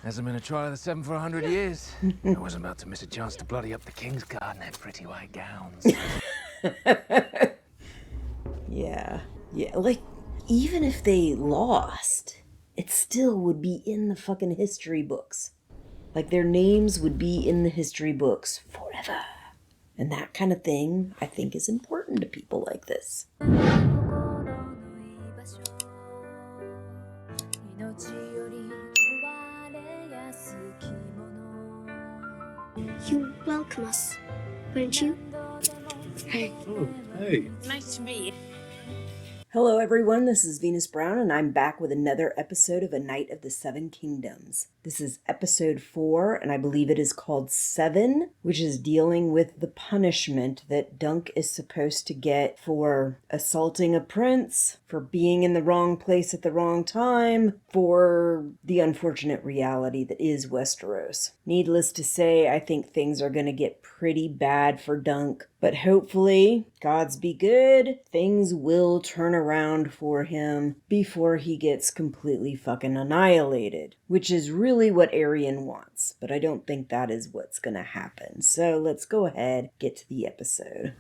Hasn't been a trial of the seven for 100 years. I wasn't about to miss a chance to bloody up the King's Guard in their pretty white gowns. Yeah, like, even if they lost, it still would be in the fucking history books. Like, their names would be in the history books forever. And that kind of thing, I think, is important to people like this. You welcome us, won't you? Hey. Oh, hey. Nice to meet you. Hello everyone, this is Venus Brown, and I'm back with another episode of A Night of the Seven Kingdoms. This is episode 4, and I believe it is called 7, which is dealing with the punishment that Dunk is supposed to get for assaulting a prince, for being in the wrong place at the wrong time, for the unfortunate reality that is Westeros. Needless to say, I think things are going to get pretty bad for Dunk, but hopefully, gods be good, things will turn around for him before he gets completely fucking annihilated, which is really what Arian wants, but I don't think that is what's going to happen. So let's go ahead, get to the episode.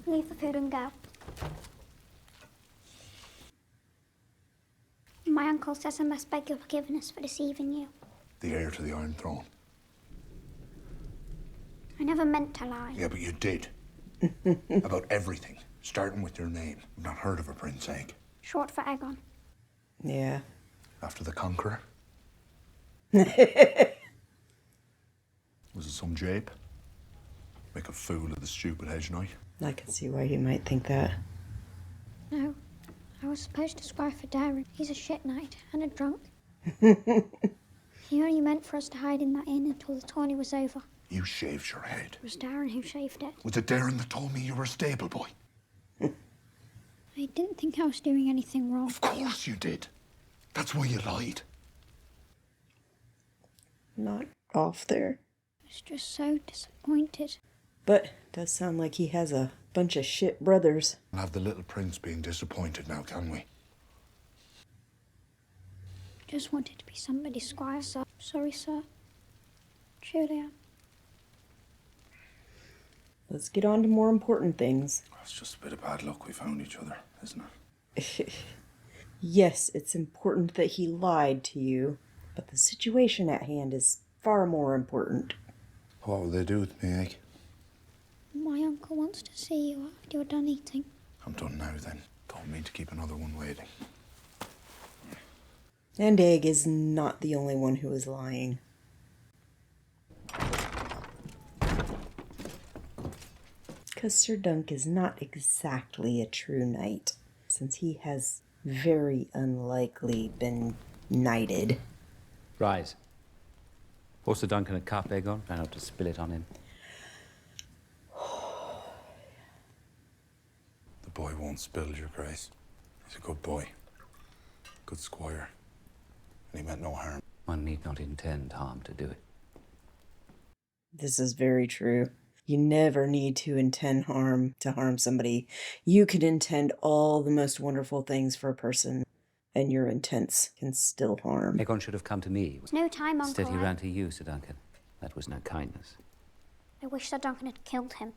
Leave the food and go. My uncle says I must beg your forgiveness for deceiving you. The heir to the Iron Throne. I never meant to lie. Yeah, but you did. About everything, starting with your name. I've not heard of a Prince Egg. Short for Aegon. Yeah. After the Conqueror? Was it some jape? Make a fool of the stupid Hedge Knight? I can see why you might think that. No, I was supposed to squire for Darren. He's a shit knight and a drunk. He only meant for us to hide in that inn until the tourney was over. You shaved your head. It was Darren who shaved it. Was it Darren that told me you were a stable boy? I didn't think I was doing anything wrong. Of course you did. That's why you lied. Not off there. I was just so disappointed. But it does sound like he has a bunch of shit brothers. We'll have the little prince being disappointed now, can we? Just wanted to be somebody's squire, sir. Sorry, sir. Truly am. Let's get on to more important things. It's just a bit of bad luck we found each other, isn't it? Yes, it's important that he lied to you, but the situation at hand is far more important. What will they do with me, Egg? My uncle wants to see you after you're done eating. I'm done now, then. Don't mean to keep another one waiting. And Egg is not the only one who is lying. Because Sir Dunk is not exactly a true knight, since he has very unlikely been knighted. Rise. Pour Sir Duncan a cup, Aegon. Try not to spill it on him. The boy won't spill, Your Grace. He's a good boy. Good squire. And he meant no harm. One need not intend harm to do it. This is very true. You never need to intend harm to harm somebody. You can intend all the most wonderful things for a person, and your intents can still harm. Aegon should have come to me. There's no time, Uncle. Instead, he ran to you, Sir Duncan. That was no kindness. I wish Sir Duncan had killed him.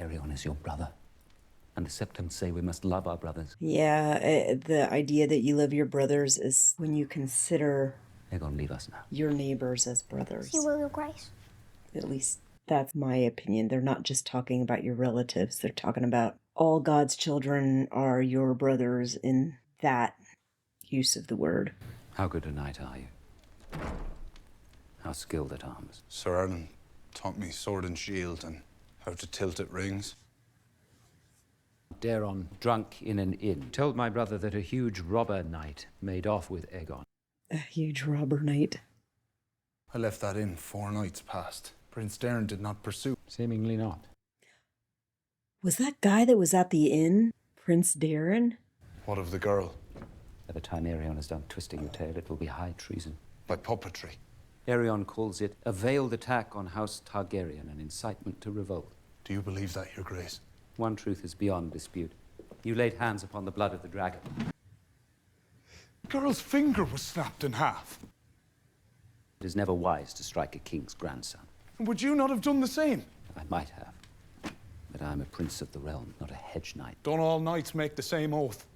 Aegon is your brother. And the Septons say we must love our brothers. Yeah, the idea that you love your brothers is when you consider Aegon, leave us now. your neighbors as brothers. You will, Your Grace. At least that's my opinion. They're not just talking about your relatives. They're talking about all God's children are your brothers in that use of the word. How good a knight are you? How skilled at arms? Sir Erlen taught me sword and shield and how to tilt at rings. Daron, drunk in an inn, told my brother that a huge robber knight made off with Aegon. A huge robber knight. I left that inn 4 nights past. Prince Darren did not pursue. Seemingly not. Was that guy that was at the inn Prince Darren? What of the girl? By the time Aerion is done twisting your tail, it will be high treason. By puppetry. Aerion calls it a veiled attack on House Targaryen, an incitement to revolt. Do you believe that, Your Grace? One truth is beyond dispute. You laid hands upon the blood of the dragon. The girl's finger was snapped in half. It is never wise to strike a king's grandson. Would you not have done the same? I might have. But I am a prince of the realm, not a hedge knight. Don't all knights make the same oath?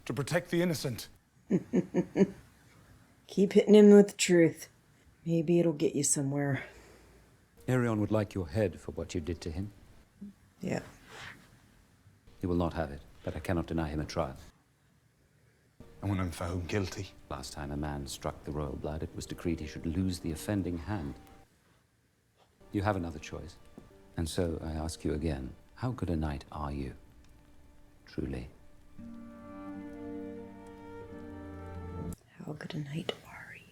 To protect the innocent? Keep hitting him with the truth. Maybe it'll get you somewhere. Aerion would like your head for what you did to him. Yeah. He will not have it, but I cannot deny him a trial. And when I'm found guilty? Last time a man struck the royal blood, it was decreed he should lose the offending hand. You have another choice. And so I ask you again, how good a knight are you? Truly. How good a knight are you?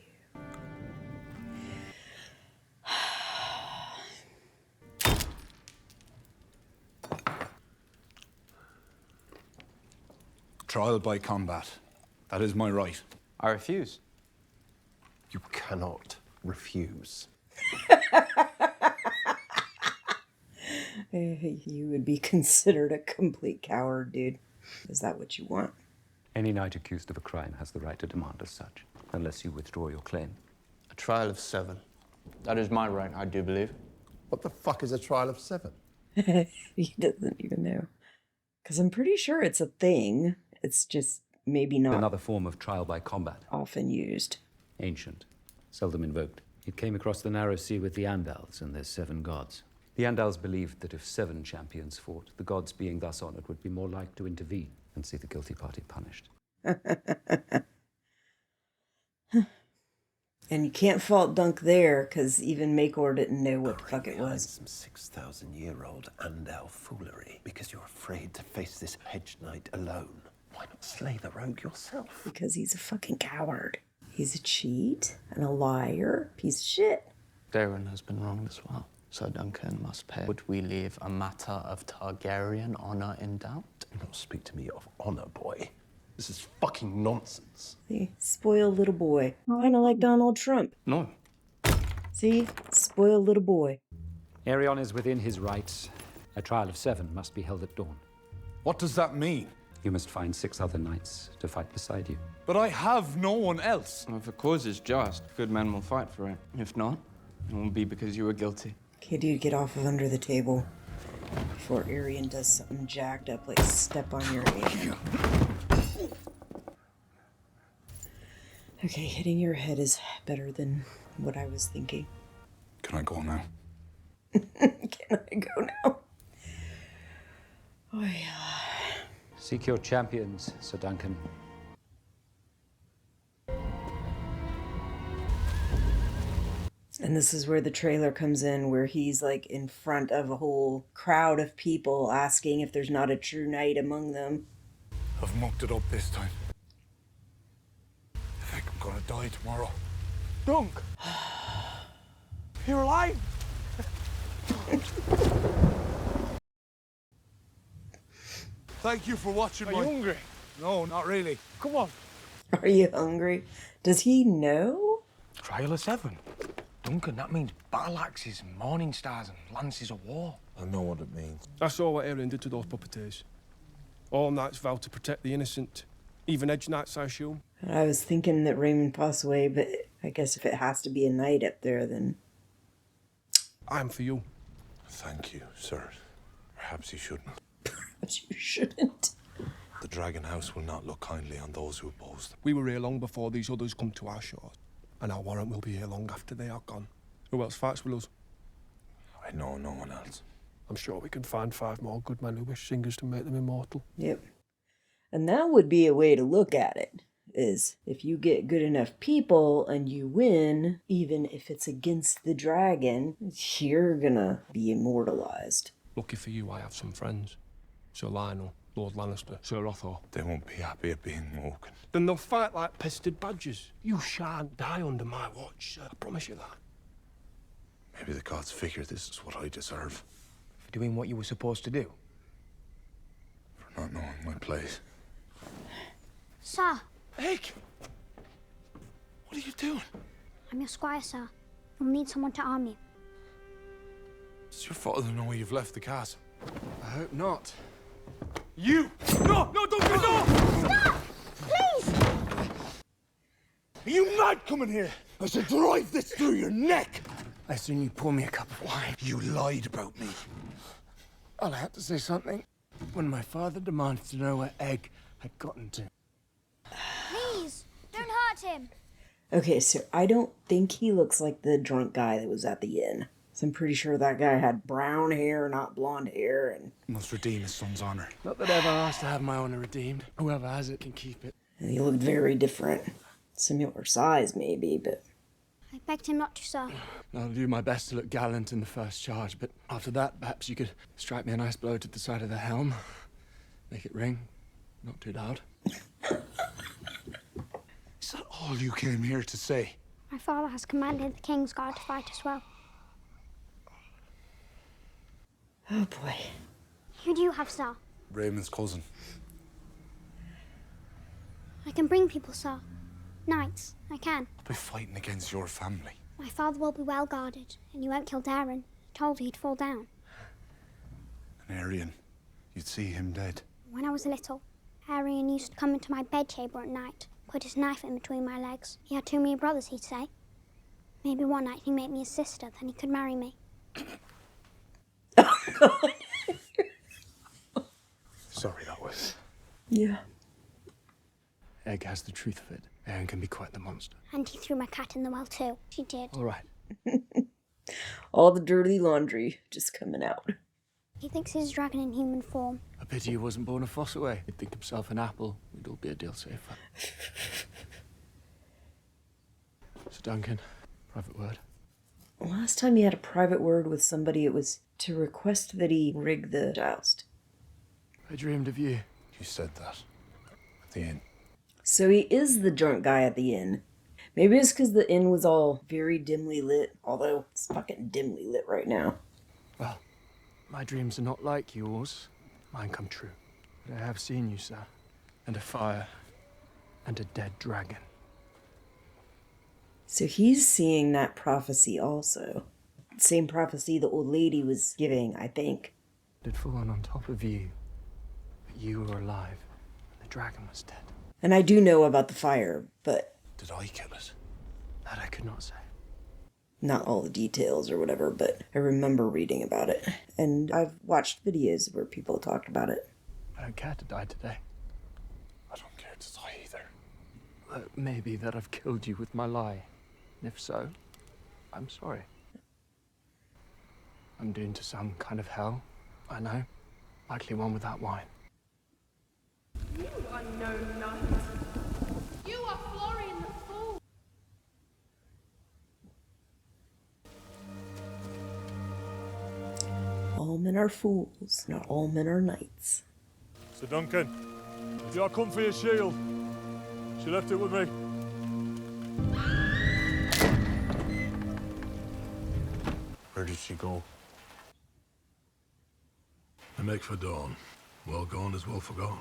Trial by combat. That is my right. I refuse. You cannot refuse. You would be considered a complete coward, dude. Is that what you want? Any knight accused of a crime has the right to demand as such, unless you withdraw your claim. A trial of 7. That is my right, I do believe. What the fuck is a trial of 7? He doesn't even know. Because I'm pretty sure it's a thing. It's just maybe not Another form of trial by combat. often used. Ancient, seldom invoked. It came across the narrow sea with the Andals and their 7 gods. The Andals believed that if 7 champions fought, the gods being thus honored would be more like to intervene and see the guilty party punished. And you can't fault Dunk there, because even Makor didn't know what the fuck it Behind was. some 6,000-year-old Andal foolery because you're afraid to face this hedge knight alone. Why not slay the rogue yourself? Because he's a fucking coward. He's a cheat and a liar, piece of shit. Darren has been wronged as well. So Duncan must pay. Would we leave a matter of Targaryen honor in doubt? Do not speak to me of honor, boy. This is fucking nonsense. See, spoiled little boy. Kind of like Donald Trump. No. See, spoiled little boy. Aerion is within his rights. A trial of 7 must be held at dawn. What does that mean? You must find 6 other knights to fight beside you. But I have no one else. Well, if the cause is just, good men will fight for it. If not, it will be because you were guilty. Okay, dude, get off of under the table before Arian does something jacked up, like step on your hand. Okay, hitting your head is better than what I was thinking. Can I go now? Can I go now? Oh, yeah. Seek your champions, Sir Duncan. And this is where the trailer comes in, where he's like in front of a whole crowd of people asking if there's not a true knight among them. I've mucked it up this time. I think I'm gonna die tomorrow. Dunk! You're alive! Thank you for watching. Are you hungry? No, not really. Come on. Are you hungry? Does he know? Trial of 7. Duncan, that means battle axes and morning stars and lances of war. I know what it means. I saw what Aerion did to those puppeteers. All knights vow to protect the innocent. Even edge knights, I assume. I was thinking that Raymond passed away, but I guess if it has to be a knight up there, then... I'm for you. Thank you, sir. Perhaps you shouldn't. But you shouldn't. The Dragon House will not look kindly on those who oppose them. We were here long before these others come to our shores. And our warrant will be here long after they are gone. Who else fights with us? I know no one else. I'm sure we can find 5 more good men who wish singers to make them immortal. Yep. And that would be a way to look at it, is if you get good enough people and you win, even if it's against the dragon, you're gonna be immortalized. Lucky for you, I have some friends. Sir Lionel, Lord Lannister, Sir Rothor. They won't be happy at being woken. Then they'll fight like pestered badgers. You shan't die under my watch, sir. I promise you that. Maybe the gods figure this is what I deserve. For doing what you were supposed to do. For not knowing my place. Sir, Egg! What are you doing? I'm your squire, sir. You'll need someone to arm you. Does your father know you've left the castle? I hope not. You! No! No, don't go! No! Stop! Please! Are you mad coming here? I should drive this through your neck! I seen you pour me a cup of wine. You lied about me. Well, I had to say something when my father demanded to know where Egg had gotten to. Please! Don't hurt him! Okay, so I don't think he looks like the drunk guy that was at the inn. So I'm pretty sure that guy had brown hair, not blonde hair, and Must redeem his son's honor. Not that I ever asked to have my honor redeemed. Whoever has it can keep it. he looked very different. Similar size, maybe, but... I begged him not to, sir. I'll do my best to look gallant in the first charge, but after that, perhaps you could strike me a nice blow to the side of the helm. Make it ring. Not too loud. Is that all you came here to say? My father has commanded the King's Guard to fight as well. Oh, boy. Who do you have, sir? Raymond's cousin. I can bring people, sir. Knights, I can. I'll be fighting against your family. My father will be well guarded, and you won't kill Darren. He told you he'd fall down. An Aryan. You'd see him dead. When I was little, Arian used to come into my bedchamber at night, put his knife in between my legs. He had too many brothers, he'd say. Maybe one night he'd make me his sister, then he could marry me. Sorry, that was. Yeah. Egg has the truth of it. Aaron can be quite the monster. And he threw my cat in the well too. She did. All right. All the dirty laundry just coming out. He thinks he's a dragon in human form. A pity he wasn't born a Fossaway. He'd think himself an apple. We'd all be a deal safer. Sir Duncan, private word. Last time he had a private word with somebody, it was to request that he rig the joust. I dreamed of you. You said that. At the inn. So he is the drunk guy at the inn. Maybe it's because the inn was all very dimly lit, although it's fucking dimly lit right now. Well, my dreams are not like yours. Mine come true. But I have seen you, sir. And a fire. And a dead dragon. So he's seeing that prophecy also. Same prophecy the old lady was giving, I think. It had fallen on top of you. But you were alive. And the dragon was dead. And I do know about the fire, but Did I kill it? That I could not say. not all the details or whatever, but I remember reading about it. And I've watched videos where people talked about it. I don't care to die today. I don't care to die either. It may be that I've killed you with my lie. And if so, I'm sorry. I'm doomed to some kind of hell, I know. Likely one without wine. You unknown knight. You are Florian the Fool. All men are fools, not all men are knights. Sir Duncan, if you are come for your shield, she left it with me. Where did she go? I make for dawn. Well gone is well forgone.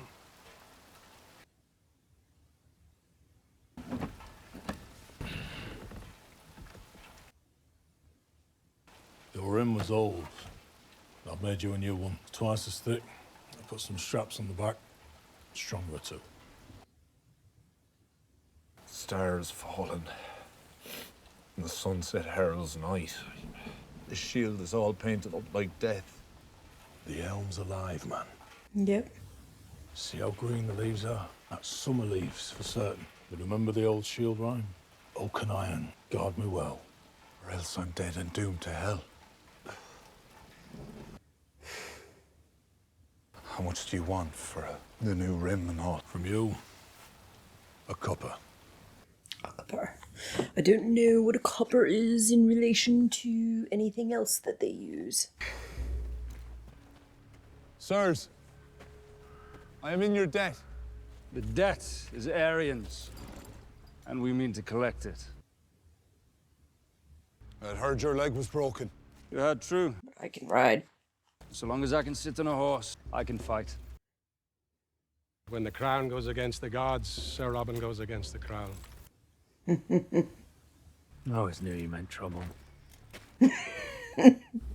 Your rim was old. I've made you a new one, twice as thick. I put some straps on the back, stronger too. Stars fallen. And the sunset heralds night. The shield is all painted up like death. The elm's alive, man. Yep. See how green the leaves are? That's summer leaves for certain. But remember the old shield rhyme? Oak and iron, guard me well. Or else I'm dead and doomed to hell. How much do you want for the new rim and all? From you, a copper. A copper. I don't know what a copper is in relation to anything else that they use. Sirs, I am in your debt. The debt is Aryans, and we mean to collect it. I'd heard your leg was broken. You heard true. I can ride. So long as I can sit on a horse, I can fight. When the crown goes against the gods, Sir Robin goes against the crown. I always knew you meant trouble.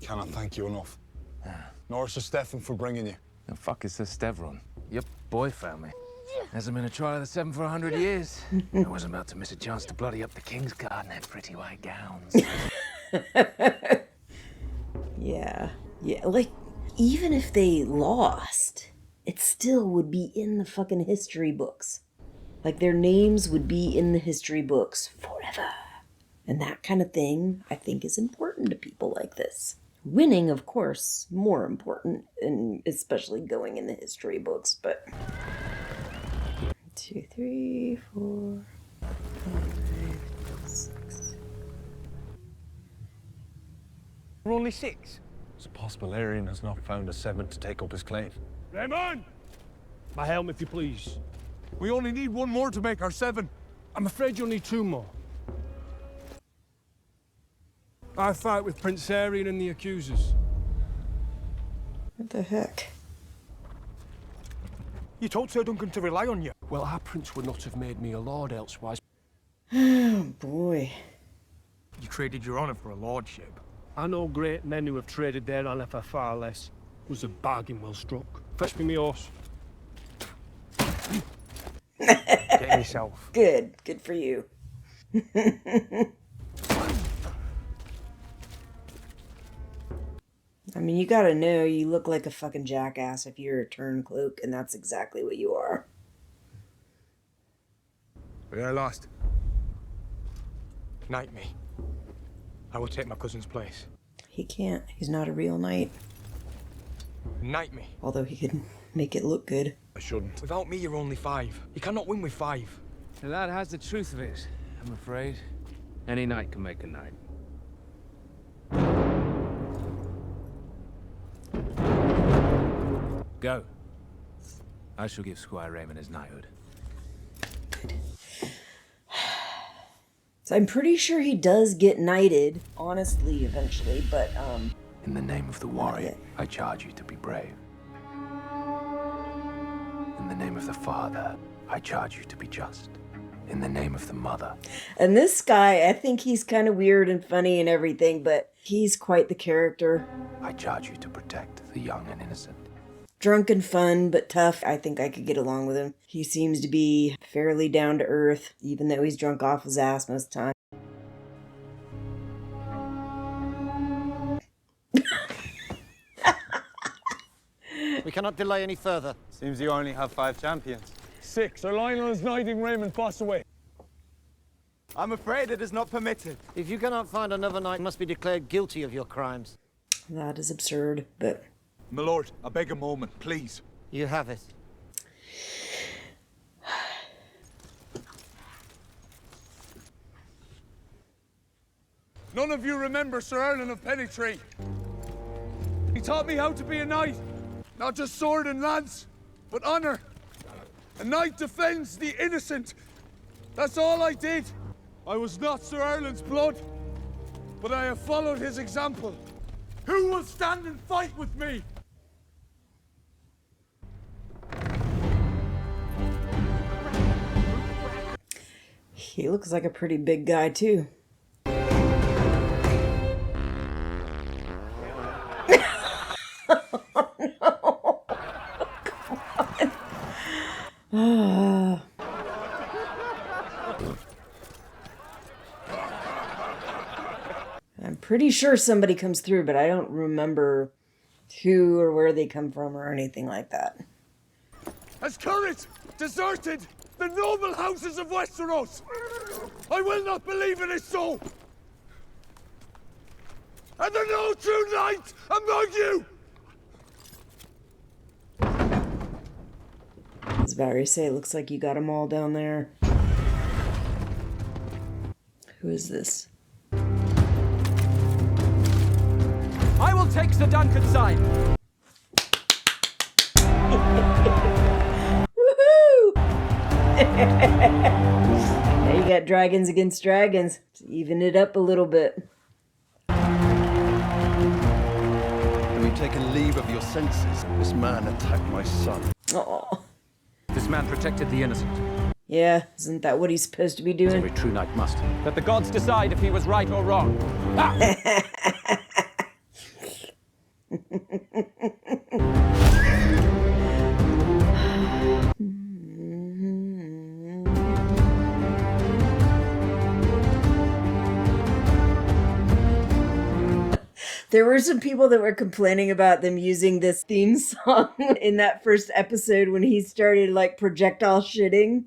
Cannot thank you enough. Nor Sir Stefan for bringing you. The fuck is this Stevron? Your boy found me. Hasn't been a trial of the seven for 100 years. I wasn't about to miss a chance to bloody up the King's Guard in their pretty white gowns. Yeah. Yeah, like, even if they lost, it still would be in the fucking history books. Like, their names would be in the history books forever. And that kind of thing, I think, is important to people like this. Winning, of course, more important, and especially going in the history books, but... 2, 3, 4, 5, 6... We're only 6. It's possible Aryan has not found a 7th to take up his claim. Raymond! My helm, if you please. We only need one more to make our 7. I'm afraid you'll need 2 more. I fight with Prince Aryan and the accusers. What the heck? You told Sir Duncan to rely on you. Well, our prince would not have made me a lord elsewise. Oh, boy. You traded your honor for a lordship. I know great men who have traded their honor for far less. It was a bargain well struck. Fetch me horse. Get yourself. Good. Good for you. I mean, you gotta know you look like a fucking jackass if you're a turncloak, and that's exactly what you are. We are lost. Knight me. I will take my cousin's place. He can't. He's not a real knight. Knight me. Although he could make it look good. I shouldn't. Without me, you're only 5. You cannot win with 5. The lad has the truth of it, I'm afraid. Any knight can make a knight. Go. I shall give Squire Raymond his knighthood. So I'm pretty sure he does get knighted, honestly, eventually, but, In the name of the warrior, I charge you to be brave. In the name of the father, I charge you to be just. In the name of the mother. And this guy, I think he's kind of weird and funny and everything, but he's quite the character. I charge you to protect the young and innocent. Drunk and fun, but tough. I think I could get along with him. He seems to be fairly down to earth, even though he's drunk off his ass most of the time. We cannot delay any further. Seems you only have 5 champions. 6. Sir Lionel is knighting Raymond Fossaway. I'm afraid it is not permitted. If you cannot find another knight, you must be declared guilty of your crimes. That is absurd, but... My lord, I beg a moment, please. You have it. None of you remember Sir Erlen of Pennytree. He taught me how to be a knight. Not just sword and lance, but honor. A knight defends the innocent. That's all I did. I was not Sir Erlen's blood, but I have followed his example. Who will stand and fight with me? He looks like a pretty big guy, too. I'm pretty sure somebody comes through, but I don't remember who or where they come from or anything like that. Has courage deserted the noble houses of Westeros? I will not believe it is so! Are there no true knights among you? As Barry say, it looks like you got them all down there. Who is this? I will take Sir Duncan's side. Now you got dragons against dragons to even it up a little bit. Have you taken leave of your senses? This man attacked my son. Oh. This man protected the innocent. Yeah, isn't that what he's supposed to be doing? Every true knight must. Let the gods decide if he was right or wrong. Ah! There were some people that were complaining about them using this theme song in that first episode when he started like projectile shitting.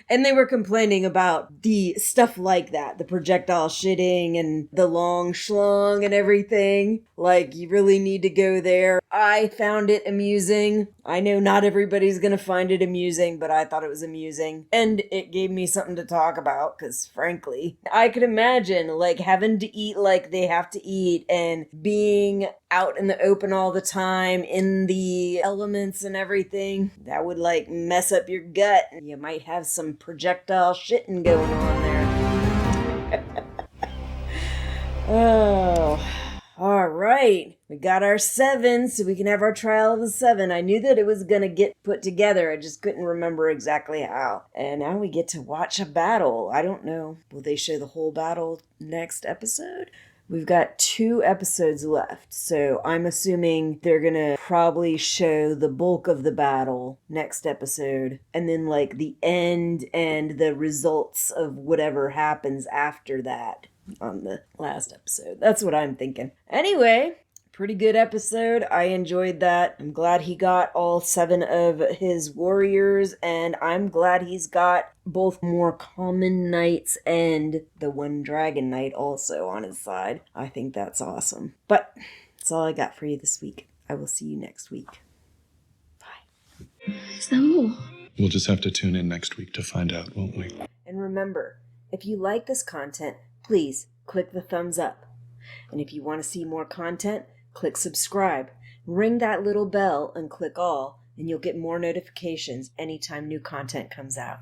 And they were complaining about the stuff like that, the projectile shitting and the long schlong and everything. Like, you really need to go there. I found it amusing. I know not everybody's gonna find it amusing, but I thought it was amusing. And it gave me something to talk about, because frankly, I could imagine, like, having to eat like they have to eat and being out in the open all the time in the elements and everything. That would, like, mess up your gut. You might have some projectile shitting going on there. Oh, all right. We got our 7, so we can have our trial of the 7. I knew that it was going to get put together. I just couldn't remember exactly how. And now we get to watch a battle. I don't know. Will they show the whole battle next episode? We've got 2 episodes left, so I'm assuming they're gonna probably show the bulk of the battle next episode, and then like the end and the results of whatever happens after that on the last episode. That's what I'm thinking. Anyway, pretty good episode. I enjoyed that. I'm glad he got all 7 of his warriors, and I'm glad he's got both more common knights and the one dragon knight also on his side. I think that's awesome. But that's all I got for you this week. I will see you next week. Bye. Is there more? We'll just have to tune in next week to find out, won't we? And remember, if you like this content, please click the thumbs up. And if you want to see more content, click subscribe. Ring that little bell and click all, and you'll get more notifications anytime new content comes out.